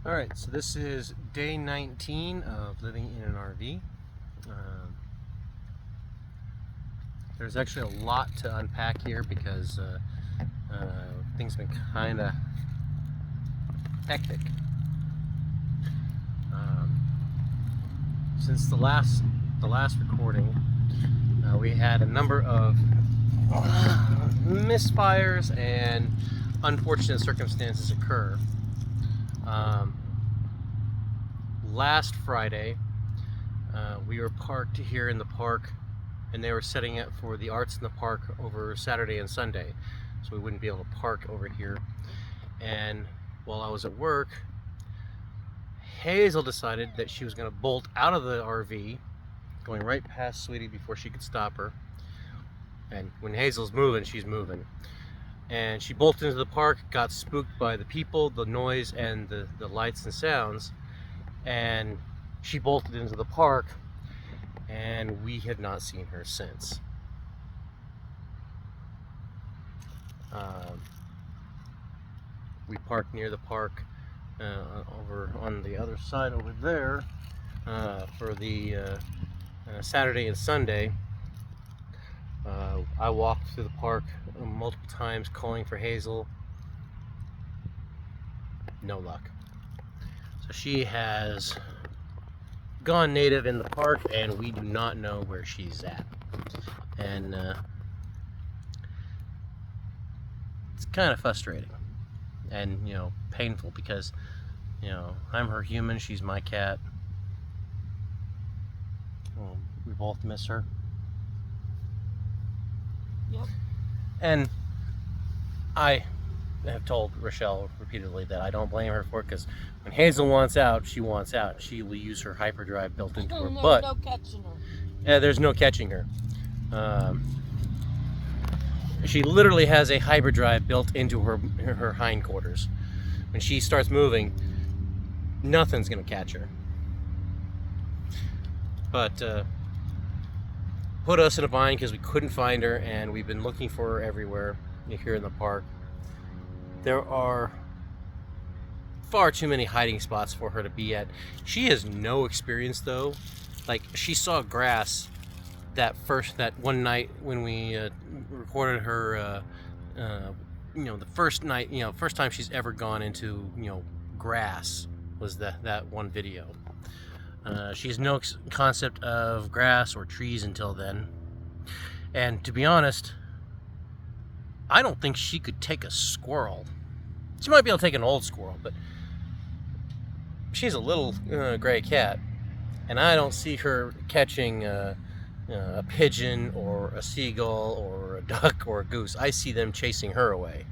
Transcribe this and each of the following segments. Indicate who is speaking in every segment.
Speaker 1: Alright, so this is day 19 of living in an RV. There's actually a lot to unpack here because things have been kind of hectic. Since the last recording, we had a number of misfires and unfortunate circumstances occur. Last Friday, we were parked here in the park, and they were setting it for the arts in the park over Saturday and Sunday, so we wouldn't be able to park over here. And while I was at work, Hazel decided that she was going to bolt out of the RV, going right past Sweetie before she could stop her. And when Hazel's moving, she's moving. And she bolted into the park, got spooked by the people, the noise, and the lights and sounds. And she bolted into the park, and we have not seen her since. We parked near the park over on the other side over there for the Saturday and Sunday. I walked through the park multiple times calling for Hazel. No luck. So she has gone native in the park, and we do not know where she's at. And it's kind of frustrating and, painful because, I'm her human, she's my cat. We both miss her.
Speaker 2: Yep.
Speaker 1: And I have told Rochelle repeatedly that I don't blame her for it, because when Hazel wants out, she wants out. She will use her hyperdrive built into her butt.
Speaker 2: No catching her.
Speaker 1: Yeah, there's no catching her. She literally has a hyperdrive built into her hindquarters. When she starts moving, nothing's gonna catch her. But put us in a bind because we couldn't find her, and we've been looking for her everywhere here in the park. There are far too many hiding spots for her to be at. She has no experience though. Like, she saw grass that one night when we recorded her. The first night, first time she's ever gone into grass was that one video. She has no concept of grass or trees until then. And to be honest, I don't think she could take a squirrel. She might be able to take an old squirrel, but she's a little gray cat, and I don't see her catching a pigeon or a seagull or a duck or a goose. I see them chasing her away.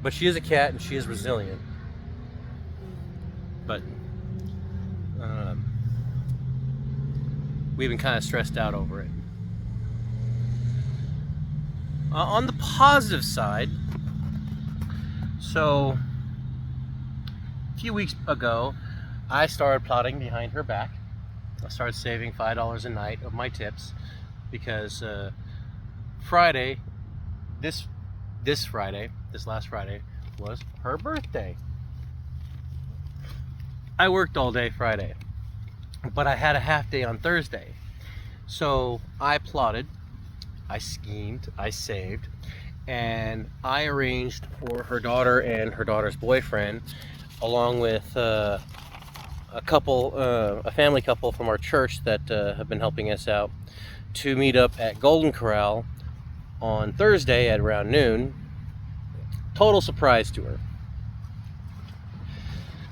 Speaker 1: But she is a cat, and she is resilient. But we've been kind of stressed out over it. On the positive side, so a few weeks ago, I started plotting behind her back. I started saving $5 a night of my tips because Friday, this last Friday, was her birthday. I worked all day Friday, but I had a half day on Thursday. So I plotted, I schemed, I saved, and I arranged for her daughter and her daughter's boyfriend, along with a family couple from our church that have been helping us out, to meet up at Golden Corral on Thursday at around noon. Total surprise to her.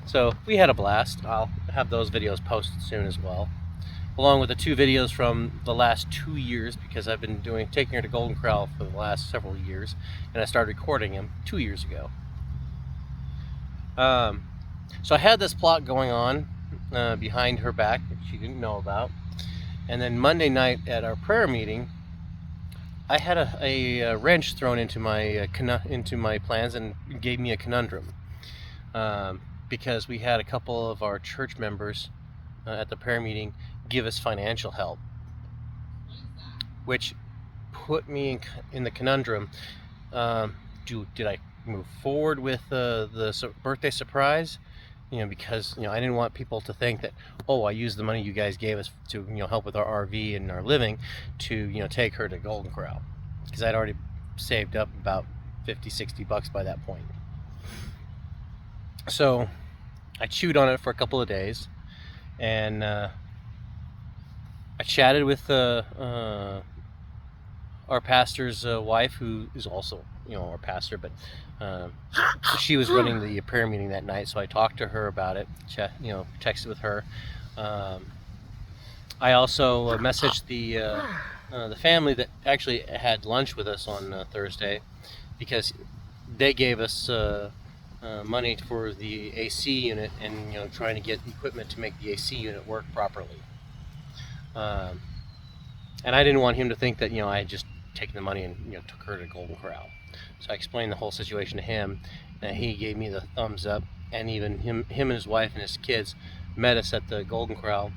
Speaker 1: So we had a blast. I'll have those videos posted soon as well, along with the 2 videos from the last 2 years, because I've been taking her to Golden Corral for the last several years, and I started recording them 2 years ago. So I had this plot going on behind her back that she didn't know about, and then Monday night at our prayer meeting, I had a wrench thrown into my plans and gave me a conundrum. Because we had a couple of our church members at the prayer meeting give us financial help, which put me in the conundrum. Did I move forward with the birthday surprise, because I didn't want people to think that, oh, I used the money you guys gave us to help with our RV and our living to take her to Golden Corral, because I'd already saved up about $50-$60 by that point. So I chewed on it for a couple of days, and I chatted with our pastor's wife, who is also our pastor, but she was running the prayer meeting that night, so I talked to her about it, texted with her. I also messaged the family that actually had lunch with us on Thursday, because they gave us money for the AC unit, and trying to get equipment to make the AC unit work properly. And I didn't want him to think that I had just taken the money and took her to Golden Corral. So I explained the whole situation to him, and he gave me the thumbs up. And even him and his wife and his kids met us at the Golden Corral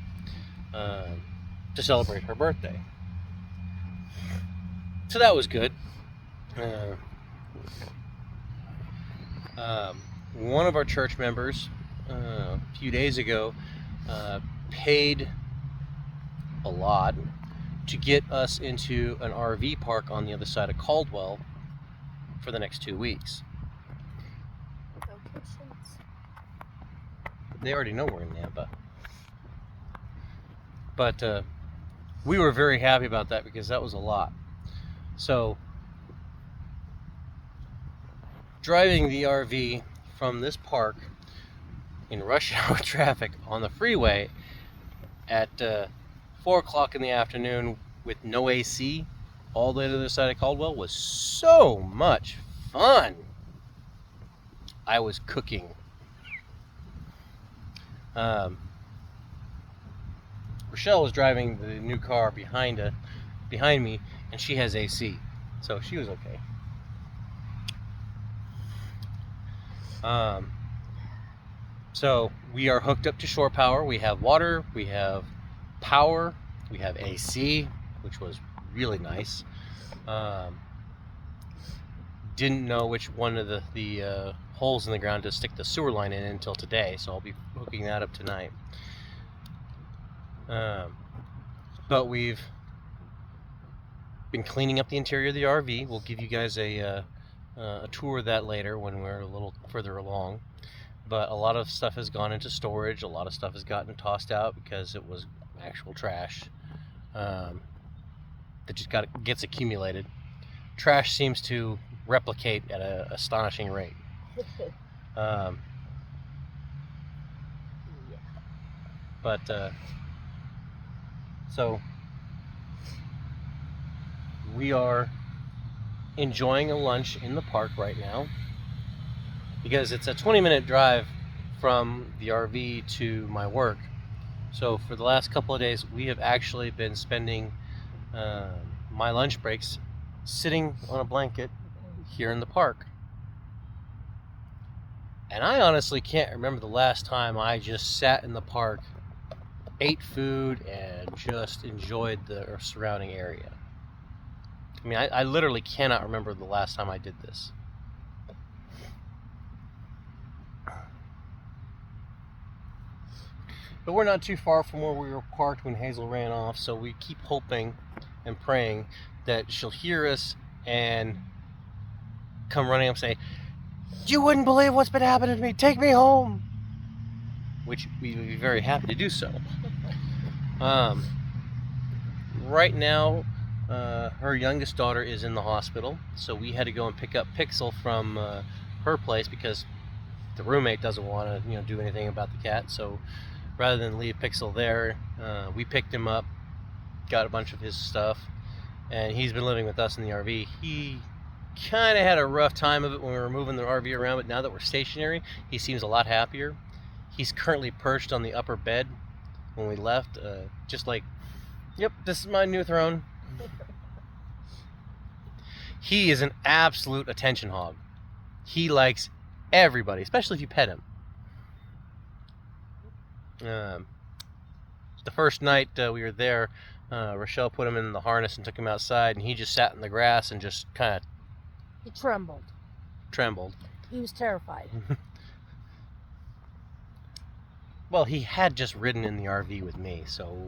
Speaker 1: to celebrate her birthday. So that was good. One of our church members a few days ago paid a lot to get us into an RV park on the other side of Caldwell for the next 2 weeks.
Speaker 2: Locations.
Speaker 1: They already know we're in Nampa. But we were very happy about that, because that was a lot. So driving the RV from this park in rush hour traffic on the freeway at 4 o'clock in the afternoon with no AC all the way to the other side of Caldwell was so much fun. I was cooking. Rochelle was driving the new car behind me, and she has AC, so she was okay. So we are hooked up to shore power. We have water, we have power, we have AC, which was really nice. Didn't know which one of the holes in the ground to stick the sewer line in until today, so I'll be hooking that up tonight. But we've been cleaning up the interior of the RV. We'll give you guys a tour of that later when we're a little further along. But a lot of stuff has gone into storage. A lot of stuff has gotten tossed out because it was actual trash that just gets accumulated. Trash seems to replicate at an astonishing rate.
Speaker 2: Yeah.
Speaker 1: But so we are enjoying a lunch in the park right now, because it's a 20-minute drive from the RV to my work. So for the last couple of days, we have actually been spending my lunch breaks sitting on a blanket here in the park. And I honestly can't remember the last time I just sat in the park, ate food, and just enjoyed the surrounding area. I mean, I literally cannot remember the last time I did this. But we're not too far from where we were parked when Hazel ran off, so we keep hoping and praying that she'll hear us and come running up and say, "You wouldn't believe what's been happening to me. Take me home." Which we would be very happy to do so. Right now, her youngest daughter is in the hospital, so we had to go and pick up Pixel from her place, because the roommate doesn't want to do anything about the cat. So rather than leave Pixel there, we picked him up, got a bunch of his stuff, and he's been living with us in the RV. He kind of had a rough time of it when we were moving the RV around, but now that we're stationary, he seems a lot happier. He's currently perched on the upper bed. When we left, just like, "Yep, this is my new throne." He is an absolute attention hog. He likes everybody, especially if you pet him. The first night we were there, Rochelle put him in the harness and took him outside, and he just sat in the grass and just kind of...
Speaker 2: He trembled.
Speaker 1: trembled.
Speaker 2: He was terrified.
Speaker 1: Well, he had just ridden in the RV with me, so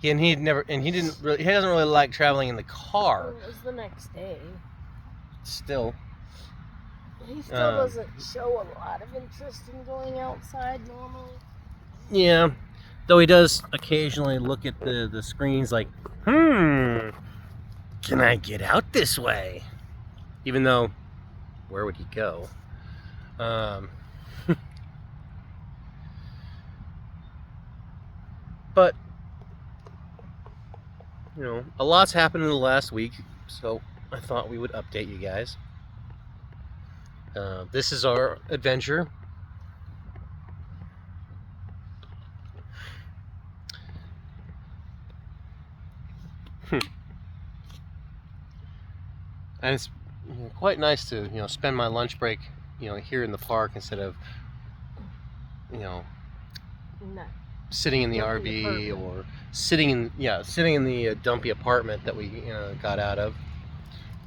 Speaker 1: he doesn't really like traveling in the car.
Speaker 2: It was the next day.
Speaker 1: Still,
Speaker 2: He still doesn't show a lot of interest in going outside normally.
Speaker 1: yeah. Though he does occasionally look at the screens like, can I get out this way? Even though, where would he go? But, you know, a lot's happened in the last week, so I thought we would update you guys. This is our adventure. And it's quite nice to, spend my lunch break, here in the park instead of,
Speaker 2: No.
Speaker 1: sitting in the
Speaker 2: Dumpy
Speaker 1: RV
Speaker 2: apartment.
Speaker 1: or sitting in the dumpy apartment that we got out of.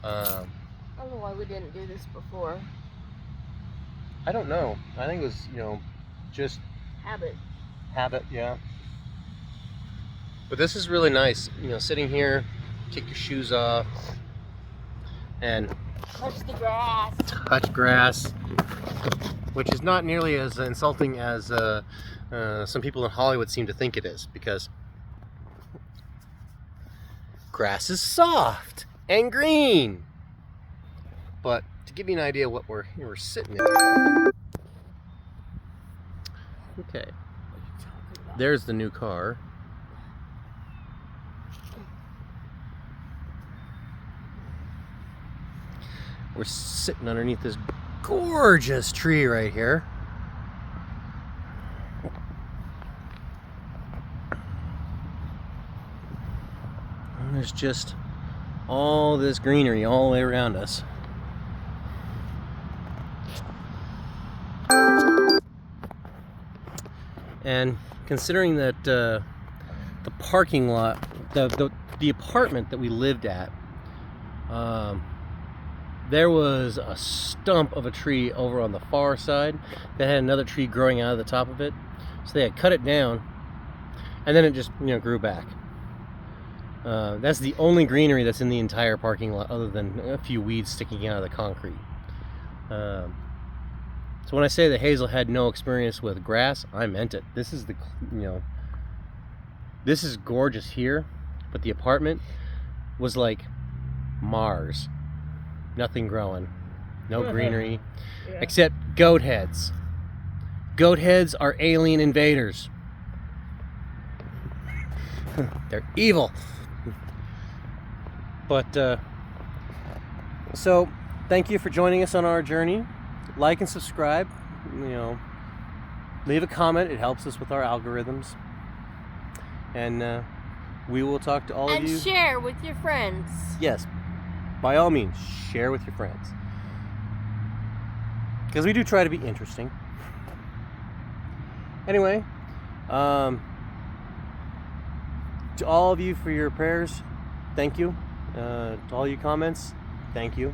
Speaker 2: I don't know why we didn't do this before.
Speaker 1: I don't know. I think it was just
Speaker 2: Habit.
Speaker 1: habit, yeah. But this is really nice. Sitting here, take your shoes off, and
Speaker 2: Touch the grass.
Speaker 1: touch grass, which is not nearly as insulting as some people in Hollywood seem to think it is, because grass is soft and green. But to give you an idea of what we're sitting in. Okay, there's the new car. We're sitting underneath this gorgeous tree right here. And there's just all this greenery all the way around us. And considering that the parking lot, the apartment that we lived at, there was a stump of a tree over on the far side that had another tree growing out of the top of it. So they had cut it down, and then it just grew back. That's the only greenery that's in the entire parking lot, other than a few weeds sticking out of the concrete. So when I say that Hazel had no experience with grass, I meant it. This is this is gorgeous here, but the apartment was like Mars. Nothing growing, no greenery,
Speaker 2: Yeah.
Speaker 1: except goat heads. Goat heads are alien invaders. They're evil. But so thank you for joining us on our journey. Like and subscribe. Leave a comment. It helps us with our algorithms. And we will talk to all of
Speaker 2: And
Speaker 1: you.
Speaker 2: share with your friends.
Speaker 1: Yes, by all means, share with your friends. Because we do try to be interesting. Anyway, to all of you for your prayers, thank you. To all you comments, thank you.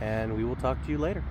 Speaker 1: And we will talk to you later.